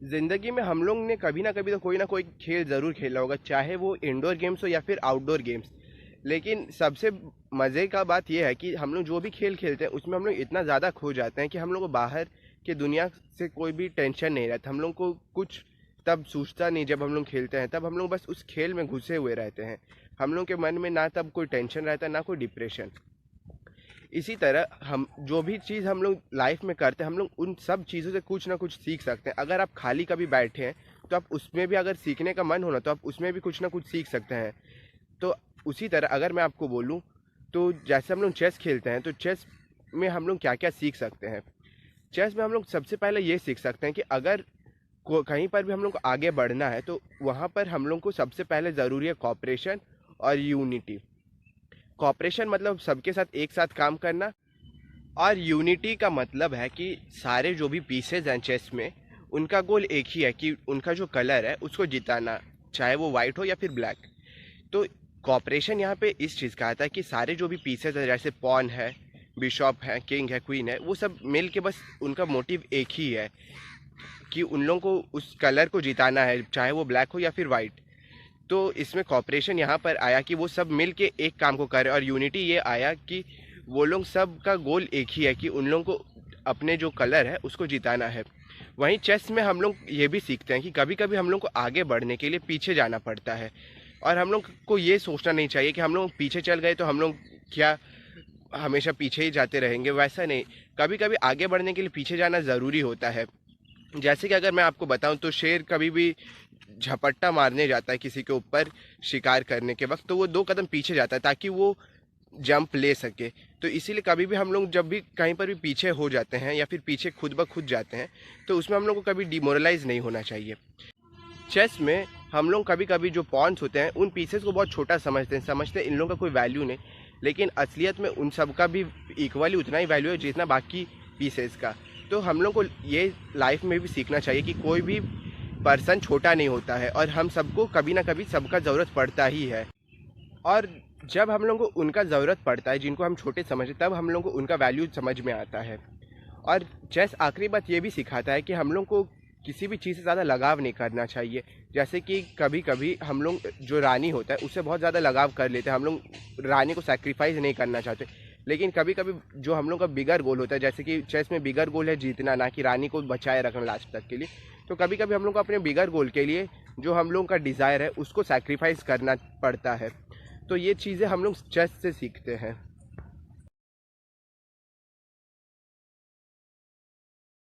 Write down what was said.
ज़िंदगी में हम लोग ने कभी ना कोई खेल ज़रूर खेला होगा, चाहे वो इंडोर गेम्स हो या फिर आउटडोर गेम्स। लेकिन सबसे मज़े का बात यह है कि हम लोग जो भी खेल खेलते हैं उसमें हम लोग इतना ज़्यादा खो जाते हैं कि हम लोग को बाहर की दुनिया से कोई भी टेंशन नहीं रहता। हम लोग को कुछ तब सूझता नहीं, जब हम लोग खेलते हैं तब हम लोग बस उस खेल में घुसे हुए रहते हैं। हम लोग के मन में ना तब कोई टेंशन रहता है, ना कोई डिप्रेशन। इसी तरह हम जो भी चीज़ हम लोग लाइफ में करते हैं, हम लोग उन सब चीज़ों से कुछ ना कुछ सीख सकते हैं। अगर आप खाली कभी बैठे हैं तो आप उसमें भी, अगर सीखने का मन हो ना, तो आप उसमें भी कुछ ना कुछ सीख सकते हैं। तो उसी तरह अगर मैं आपको बोलूं, तो जैसे हम लोग चेस खेलते हैं, तो चेस में हम लोग क्या क्या सीख सकते हैं। चेस में हम लोग सबसे पहले ये सीख सकते हैं कि अगर कहीं पर भी हम लोग को आगे बढ़ना है तो वहाँ पर हम लोग को सबसे पहले ज़रूरी है कॉपरेशन और यूनिटी। कॉपरेशन मतलब सबके साथ एक साथ काम करना, और यूनिटी का मतलब है कि सारे जो भी पीसेज हैं चेस में, उनका गोल एक ही है कि उनका जो कलर है उसको जिताना, चाहे वो वाइट हो या फिर ब्लैक। तो कॉपरेशन यहाँ पे इस चीज़ का आता है कि सारे जो भी पीसेज है, जैसे पॉन है, बिशॉप है, किंग है, क्वीन है, वो सब मिल के बस उनका मोटिव एक ही है कि उन लोगों को उस कलर को जिताना है, चाहे वो ब्लैक हो या फिर वाइट। तो इसमें कॉपरेशन यहाँ पर आया कि वो सब मिल के एक काम को करें, और यूनिटी ये आया कि वो लोग सब का गोल एक ही है कि उन लोगों को अपने जो कलर है उसको जिताना है। वहीं चेस में हम लोग ये भी सीखते हैं कि कभी कभी हम लोग को आगे बढ़ने के लिए पीछे जाना पड़ता है, और हम लोग को ये सोचना नहीं चाहिए कि हम लोग पीछे चल गए तो हम लोग क्या हमेशा पीछे ही जाते रहेंगे। वैसा नहीं, कभी कभी आगे बढ़ने के लिए पीछे जाना ज़रूरी होता है। जैसे कि अगर मैं आपको बताऊं, तो शेर कभी भी झपट्टा मारने जाता है किसी के ऊपर शिकार करने के वक्त, तो वो 2 कदम पीछे जाता है ताकि वो जंप ले सके। तो इसीलिए कभी भी हम लोग जब भी कहीं पर भी पीछे हो जाते हैं या फिर पीछे खुद ब खुद जाते हैं, तो उसमें हम लोग को कभी डिमोरलाइज नहीं होना चाहिए। चेस में हम लोग कभी कभी जो पॉन्स होते हैं उन पीसेस को बहुत छोटा समझते हैं इन लोगों का कोई वैल्यू नहीं। लेकिन असलियत में उन सब का भी इक्वली उतना ही वैल्यू है जितना बाकी पीसेस का। तो हम लोग को ये लाइफ में भी सीखना चाहिए कि कोई भी पर्सन छोटा नहीं होता है, और हम सबको कभी ना कभी सबका ज़रूरत पड़ता ही है। और जब हम लोग को उनका ज़रूरत पड़ता है, जिनको हम छोटे समझते, तब हम लोग को उनका वैल्यू समझ में आता है। और चेस आखिरी बात ये भी सिखाता है कि हम लोग को किसी भी चीज़ से ज़्यादा लगाव नहीं करना चाहिए। जैसे कि कभी कभी हम लोग जो रानी होता है उससे बहुत ज़्यादा लगाव कर लेते हैं, हम लोग रानी को सैक्रिफाइस नहीं करना चाहते। लेकिन कभी कभी जो हम लोग का बिगर गोल होता है, जैसे कि चेस में बिगर गोल है जीतना, ना कि रानी को बचाए रखना लास्ट तक के लिए। तो कभी कभी हम लोग को अपने बिगर गोल के लिए जो हम लोग का डिज़ायर है उसको सैक्रिफाइस करना पड़ता है। तो ये चीज़ें हम लोग चेस से सीखते हैं।